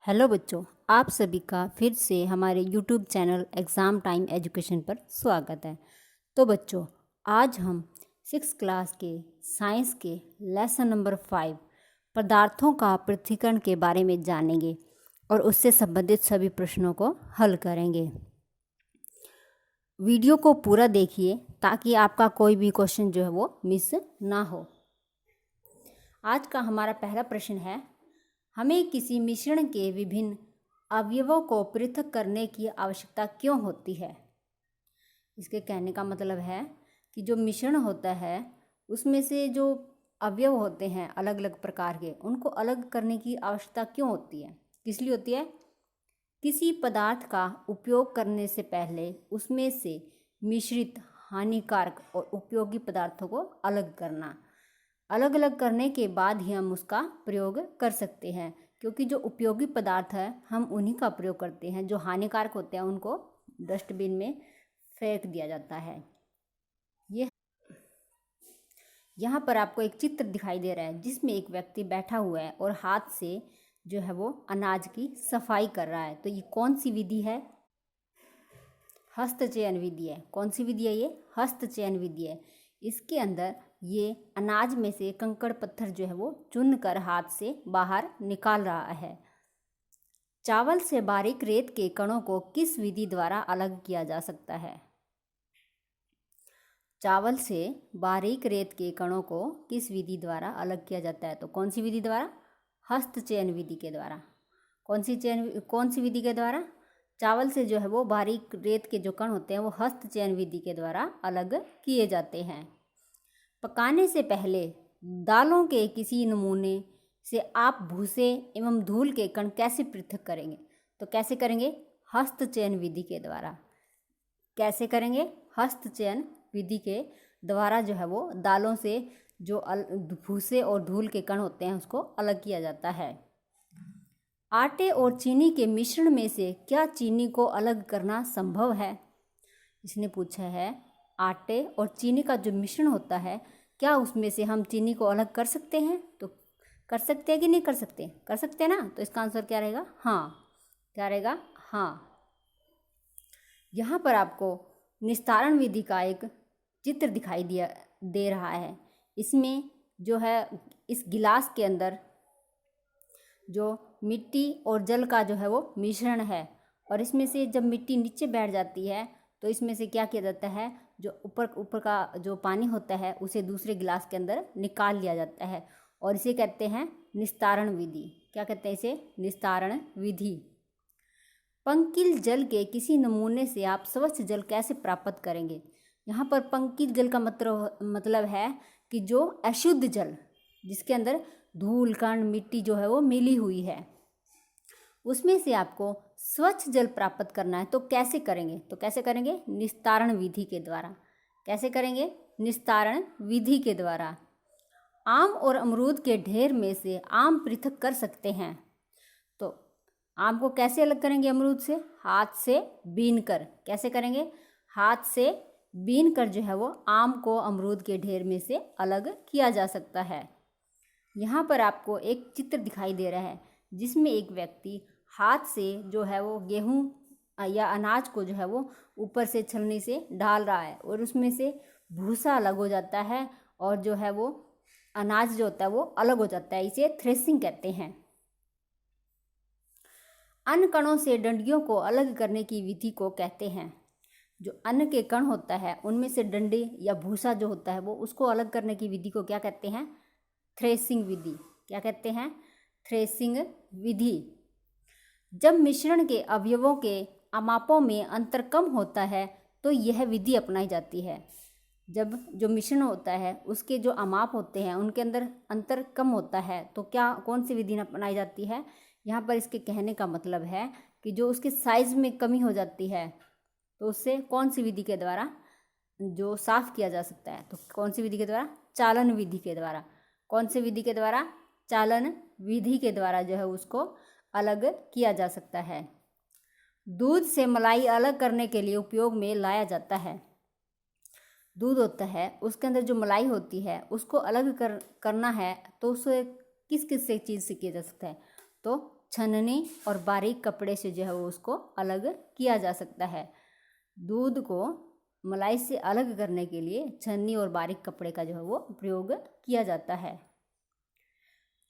Hello बच्चों, आप सभी का फिर से हमारे YouTube channel exam time education पर स्वागत है। तो बच्चों, आज हम 6th क्लास के साइंस के लेसन नंबर 5 पदार्थों का पृथक्करण के बारे में जानेंगे और उससे संबंधित सभी प्रश्नों को हल करेंगे। वीडियो को पूरा देखिए ताकि आपका कोई भी क्वेश्चन जो है वो मिस ना हो। आज का हमारा पहला प्रश्न है, हमें किसी मिश्रण के विभिन्न अवयवों को पृथक करने की आवश्यकता क्यों होती है। इसके कहने का मतलब है कि जो मिश्रण होता है उसमें से जो अवयव होते हैं अलग अलग प्रकार के, उनको अलग करने की आवश्यकता क्यों होती है, किस लिए होती है। किसी पदार्थ का उपयोग करने से पहले उसमें से मिश्रित हानिकारक और उपयोगी पदार्थों को अलग करना, अलग अलग करने के बाद ही हम उसका प्रयोग कर सकते हैं, क्योंकि जो उपयोगी पदार्थ है हम उन्हीं का प्रयोग करते हैं, जो हानिकारक होते हैं उनको डस्टबिन में फेंक दिया जाता है। ये यहाँ पर आपको एक चित्र दिखाई दे रहा है जिसमें एक व्यक्ति बैठा हुआ है और हाथ से जो है वो अनाज की सफाई कर रहा है। तो ये कौन सी विधि है? हस्तचयन विधि है। कौन सी विधि है ये? हस्तचयन विधि है। इसके अंदर ये अनाज में से कंकड़ पत्थर जो है वो चुन कर हाथ से बाहर निकाल रहा है। चावल से बारीक रेत के कणों को किस विधि द्वारा अलग किया जा सकता है? चावल से बारीक रेत के कणों को किस विधि द्वारा अलग किया जाता है? तो कौन सी विधि द्वारा? हस्तचयन विधि के द्वारा। कौन सी विधि के द्वारा? चावल से जो है वो बारीक रेत के जो कण होते हैं वो हस्तचयन विधि के द्वारा अलग किए जाते हैं। पकाने से पहले दालों के किसी नमूने से आप भूसे एवं धूल के कण कैसे पृथक करेंगे? तो कैसे करेंगे? हस्तचयन विधि के द्वारा। कैसे करेंगे? हस्तचयन विधि के द्वारा जो है वो दालों से जो भूसे और धूल के कण होते हैं उसको अलग किया जाता है। आटे और चीनी के मिश्रण में से क्या चीनी को अलग करना संभव है? इसने पूछा है, आटे और चीनी का जो मिश्रण होता है क्या उसमें से हम चीनी को अलग कर सकते हैं? तो कर सकते हैं कि नहीं कर सकते? कर सकते हैं ना। तो इसका आंसर क्या रहेगा? हाँ। क्या रहेगा? हाँ। यहाँ पर आपको निस्तारण विधि का एक चित्र दिखाई दे रहा है। इसमें जो है इस गिलास के अंदर जो मिट्टी और जल का जो है वो मिश्रण है, और इसमें से जब मिट्टी नीचे बैठ जाती है तो इसमें से क्या किया जाता है, जो ऊपर का जो पानी होता है उसे दूसरे गिलास के अंदर निकाल लिया जाता है, और इसे कहते हैं निस्तारण विधि। क्या कहते हैं इसे? निस्तारण विधि। पंकिल जल के किसी नमूने से आप स्वच्छ जल कैसे प्राप्त करेंगे? यहाँ पर पंकिल जल का मतलब है कि जो अशुद्ध जल, जिसके अंदर धूल कण मिट्टी जो है वो मिली हुई है, उसमें से आपको स्वच्छ जल प्राप्त करना है। तो कैसे करेंगे? तो कैसे करेंगे? निस्तारण विधि के द्वारा। कैसे करेंगे? निस्तारण विधि के द्वारा। आम और अमरूद के ढेर में से आम पृथक कर सकते हैं। तो आम को कैसे अलग करेंगे अमरूद से? हाथ से बीन कर। कैसे करेंगे? हाथ से बीन कर जो है वो आम को अमरूद के ढेर में से अलग किया जा सकता है। यहाँ पर आपको एक चित्र दिखाई दे रहा है जिसमें एक व्यक्ति हाथ से जो है वो गेहूँ या अनाज को जो है वो ऊपर से छलनी से डाल रहा है, और उसमें से भूसा अलग हो जाता है और जो है वो अनाज जो होता है वो अलग हो जाता है। इसे थ्रेसिंग कहते हैं। अन्न कणों से डंडियों को अलग करने की विधि को कहते हैं। जो अन्न के कण होता है उनमें से डंडे या भूसा जो होता है वो उसको अलग करने की विधि को क्या कहते हैं? थ्रेसिंग विधि। क्या कहते हैं? थ्रेसिंग विधि। जब मिश्रण के अवयवों के अमापों में अंतर कम होता है तो यह विधि अपनाई जाती है। जब जो मिश्रण होता है उसके जो अमाप होते हैं उनके अंदर अंतर कम होता है तो क्या कौन सी विधि अपनाई जाती है? यहाँ पर इसके कहने का मतलब है कि जो उसके साइज में कमी हो जाती है तो उससे कौन सी विधि के द्वारा जो साफ किया जा सकता है? तो कौन सी विधि के द्वारा? चालन विधि के द्वारा। कौन सी विधि के द्वारा? चालन विधि के द्वारा जो है उसको अलग किया जा सकता है। दूध से मलाई अलग करने के लिए उपयोग में लाया जाता है। दूध होता है उसके अंदर जो मलाई होती है उसको अलग करना है तो उसे किस किस से चीज़ से किया जा सकता है? तो छनने और बारीक कपड़े से जो है वो उसको अलग किया जा सकता है। दूध को मलाई से अलग करने के लिए छन्नी और बारीक कपड़े का जो है वो प्रयोग किया जाता है।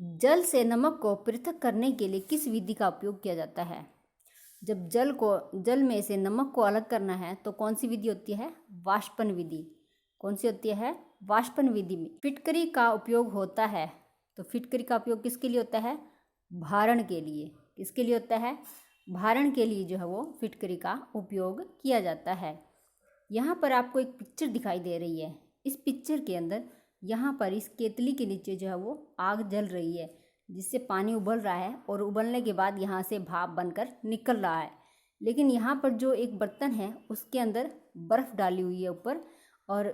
जल से नमक को पृथक करने के लिए किस विधि का उपयोग किया जाता है? जब जल में से नमक को अलग करना है तो कौन सी विधि होती है? वाष्पन विधि। कौन सी होती है? वाष्पन विधि में फिटकरी का उपयोग होता है। तो फिटकरी का उपयोग किसके लिए होता है? भारण के लिए। किसके लिए होता है? भारण के लिए जो है वो फिटकरी का उपयोग किया जाता है। यहाँ पर आपको एक पिक्चर दिखाई दे रही है। इस पिक्चर के अंदर यहाँ पर इस केतली के नीचे जो है वो आग जल रही है, जिससे पानी उबल रहा है और उबलने के बाद यहाँ से भाप बनकर निकल रहा है। लेकिन यहाँ पर जो एक बर्तन है उसके अंदर बर्फ़ डाली हुई है ऊपर, और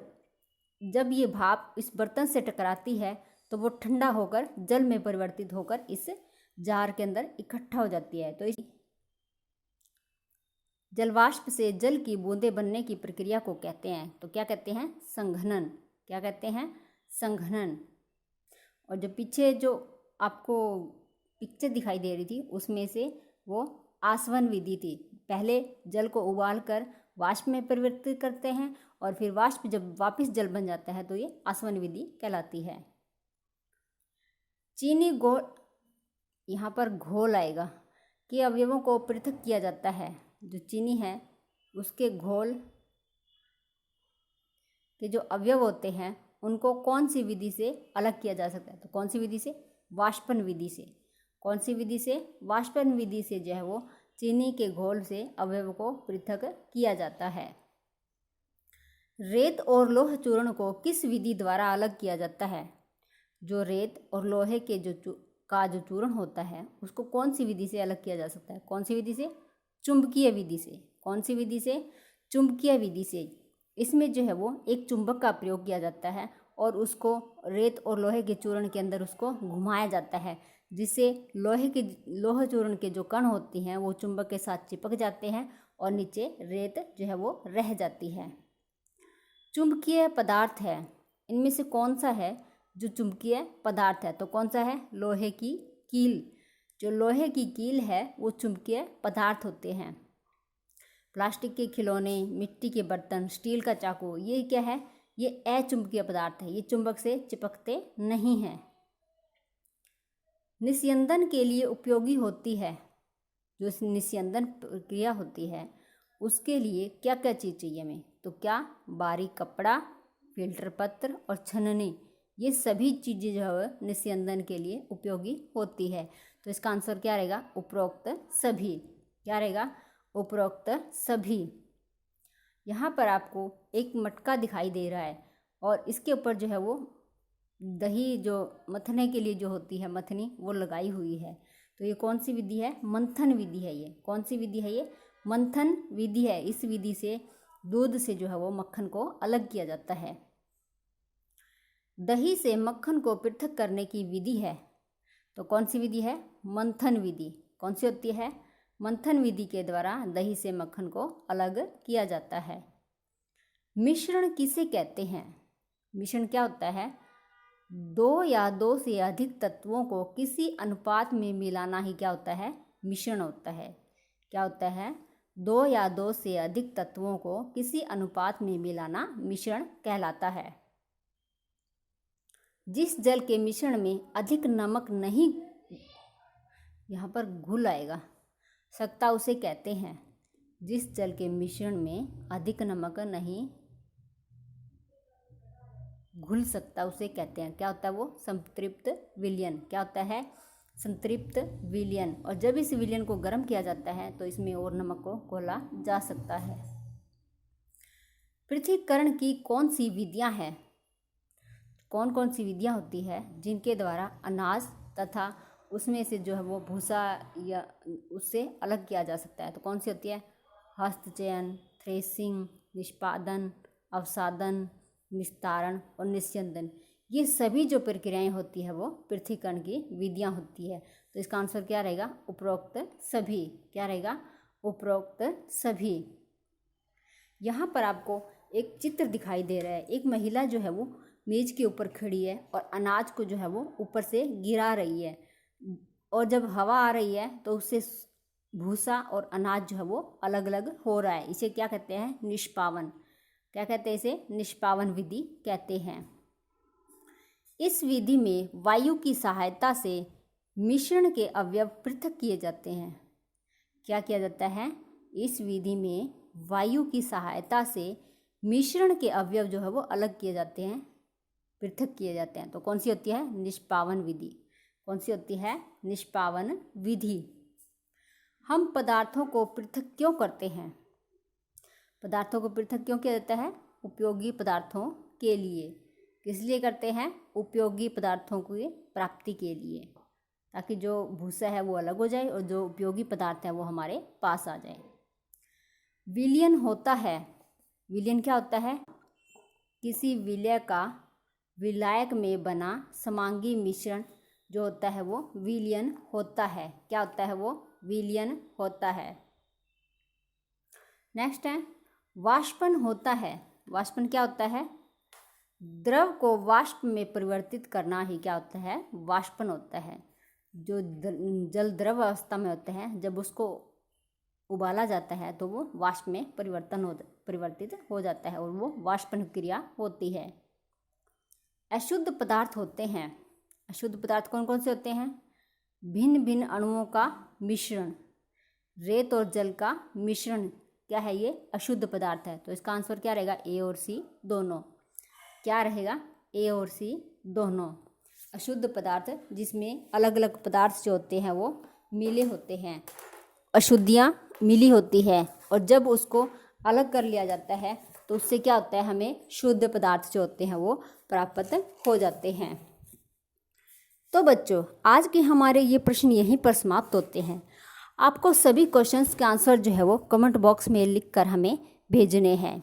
जब ये भाप इस बर्तन से टकराती है तो वो ठंडा होकर जल में परिवर्तित होकर इस जार के अंदर इकट्ठा हो जाती है। तो इस जलवाष्प से जल की बूंदें बनने की प्रक्रिया को कहते हैं, तो क्या कहते हैं? संघनन। क्या कहते हैं? संघनन। और जो पीछे जो आपको पिक्चर दिखाई दे रही थी उसमें से वो आसवन विधि थी। पहले जल को उबाल कर वाष्प में परिवर्तित करते हैं और फिर वाष्प जब वापस जल बन जाता है तो ये आसवन विधि कहलाती है। चीनी घोल, यहाँ पर घोल आएगा कि अवयवों को पृथक किया जाता है। जो चीनी है उसके घोल के जो अवयव होते हैं उनको कौन सी विधि से अलग किया जा सकता है? तो कौन सी विधि से? वाष्पन विधि से। कौन सी विधि से? वाष्पन विधि से जो है वो चीनी के घोल से अवयव को पृथक किया जाता है। रेत और लोह चूर्ण को किस विधि द्वारा अलग किया जाता है? जो रेत और लोहे के जो चूर्ण होता है उसको कौन सी विधि से अलग किया जा सकता है? कौन सी विधि से? चुंबकीय विधि से। कौन सी विधि से? चुंबकीय विधि से। इसमें जो है वो एक चुंबक का प्रयोग किया जाता है और उसको रेत और लोहे के चूर्ण के अंदर उसको घुमाया जाता है, जिससे लोह चूर्ण के जो कण होती हैं वो चुंबक के साथ चिपक जाते हैं और नीचे रेत जो है वो रह जाती है। चुंबकीय पदार्थ है, इनमें से कौन सा है जो चुंबकीय पदार्थ है? तो कौन सा है? लोहे की कील। जो लोहे की कील है वो चुंबकीय पदार्थ होते हैं। प्लास्टिक के खिलौने, मिट्टी के बर्तन, स्टील का चाकू, ये क्या है? ये अचुंबकीय पदार्थ है, ये चुंबक से चिपकते नहीं हैं। निस्यंदन के लिए उपयोगी होती है, जो निस्यंदन प्रक्रिया होती है उसके लिए क्या क्या चीज़ चाहिए हमें? तो क्या? बारीक कपड़ा, फिल्टर पत्र और छननी, ये सभी चीज़ें जो है निस्यंदन के लिए उपयोगी होती है। तो इसका आंसर क्या रहेगा? उपरोक्त सभी। क्या रहेगा? उपरोक्त सभी। यहाँ पर आपको एक मटका दिखाई दे रहा है और इसके ऊपर जो है वो दही जो मथने के लिए जो होती है मथनी वो लगाई हुई है। तो ये कौन सी विधि है? मंथन विधि है। ये कौन सी विधि है? ये मंथन विधि है। इस विधि से दूध से जो है वो मक्खन को अलग किया जाता है। दही से मक्खन को पृथक करने की विधि है, तो कौन सी विधि है? मंथन विधि। कौन सी होती है? मंथन विधि के द्वारा दही से मक्खन को अलग किया जाता है। मिश्रण किसे कहते हैं? मिश्रण क्या होता है? दो या दो से अधिक तत्वों को किसी अनुपात में मिलाना ही क्या होता है? मिश्रण होता है। क्या होता है? दो या दो से अधिक तत्वों को किसी अनुपात में मिलाना मिश्रण कहलाता है। जिस जल के मिश्रण में अधिक नमक नहीं, यहाँ पर घुल आएगा, सकता उसे कहते हैं। जिस जल के मिश्रण में अधिक नमक नहीं घुल सकता उसे कहते हैं, क्या होता है वो? संतृप्त विलयन। क्या होता है? संतृप्त विलयन। और जब इस विलयन को गर्म किया जाता है तो इसमें और नमक को घोला जा सकता है। पृथक्करण की कौन सी विधियां हैं? कौन कौन सी विधियां होती है जिनके द्वारा अनाज तथा उसमें से जो है वो भूसा या उससे अलग किया जा सकता है? तो कौन सी होती है? हस्तचयन, थ्रेसिंग, निष्पादन, अवसादन, निस्तारण और निस्यंदन। ये सभी जो प्रक्रियाएं होती है वो पृथक्करण की विधियां होती है। तो इसका आंसर क्या रहेगा? उपरोक्त सभी। क्या रहेगा? उपरोक्त सभी। यहाँ पर आपको एक चित्र दिखाई दे रहा है। एक महिला जो है वो मेज के ऊपर खड़ी है और अनाज को जो है वो ऊपर से गिरा रही है और जब हवा आ रही है तो उससे भूसा और अनाज जो है वो अलग अलग हो रहा है। इसे क्या कहते हैं? निष्पावन। क्या कहते हैं इसे? निष्पावन विधि कहते हैं। इस विधि में वायु की सहायता से मिश्रण के अवयव पृथक किए जाते हैं। क्या किया जाता है? इस विधि में वायु की सहायता से मिश्रण के अवयव जो है वो अलग किए जाते हैं, पृथक किए जाते हैं। तो कौन सी होती है? निष्पावन विधि। कौन सी होती है? निष्पावन विधि। हम पदार्थों को पृथक क्यों करते हैं? पदार्थों को पृथक क्यों किया जाता है? उपयोगी पदार्थों के लिए। किस लिए करते हैं? उपयोगी पदार्थों की प्राप्ति के लिए, ताकि जो भूसा है वो अलग हो जाए और जो उपयोगी पदार्थ है वो हमारे पास आ जाए। विलयन होता है। विलयन क्या होता है? किसी विलय का विलायक में बना समांगी मिश्रण जो होता है वो विलयन होता है। क्या होता है वो? विलयन होता है। नेक्स्ट है वाष्पन होता है। वाष्पन क्या होता है? द्रव को वाष्प में परिवर्तित करना ही क्या होता है? वाष्पन होता है। जो जल द्रव अवस्था में होते हैं, जब उसको उबाला जाता है तो वो वाष्प में परिवर्तित हो जाता है और वो वाष्पन क्रिया होती है। अशुद्ध पदार्थ होते हैं। अशुद्ध पदार्थ कौन कौन से होते हैं? भिन्न भिन्न अणुओं का मिश्रण। रेत और जल का मिश्रण क्या है? ये अशुद्ध पदार्थ है। तो इसका आंसर क्या रहेगा? ए और सी दोनों। क्या रहेगा? ए और सी दोनों। अशुद्ध पदार्थ जिसमें अलग अलग पदार्थ जो होते हैं वो मिले होते हैं, अशुद्धियाँ मिली होती है, और जब उसको अलग कर लिया जाता है तो उससे क्या होता है? हमें शुद्ध पदार्थ जो होते हैं वो प्राप्त हो जाते हैं। तो बच्चों, आज के हमारे ये प्रश्न यहीं पर समाप्त होते हैं। आपको सभी क्वेश्चंस के आंसर जो है वो कमेंट बॉक्स में लिखकर हमें भेजने हैं।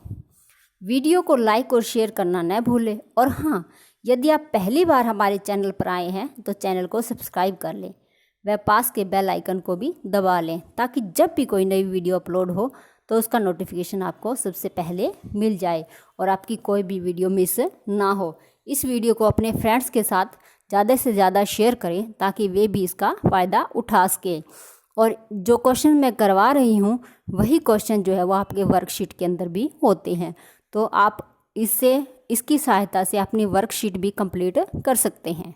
वीडियो को लाइक और शेयर करना न भूलें, और हाँ, यदि आप पहली बार हमारे चैनल पर आए हैं तो चैनल को सब्सक्राइब कर लें व पास के बेल आइकन को भी दबा लें, ताकि जब भी कोई नई वीडियो अपलोड हो तो उसका नोटिफिकेशन आपको सबसे पहले मिल जाए और आपकी कोई भी वीडियो मिस ना हो। इस वीडियो को अपने फ्रेंड्स के साथ ज़्यादा से ज़्यादा शेयर करें ताकि वे भी इसका फ़ायदा उठा सकें। और जो क्वेश्चन मैं करवा रही हूँ वही क्वेश्चन जो है वो आपके वर्कशीट के अंदर भी होते हैं, तो आप इसकी सहायता से अपनी वर्कशीट भी कंप्लीट कर सकते हैं।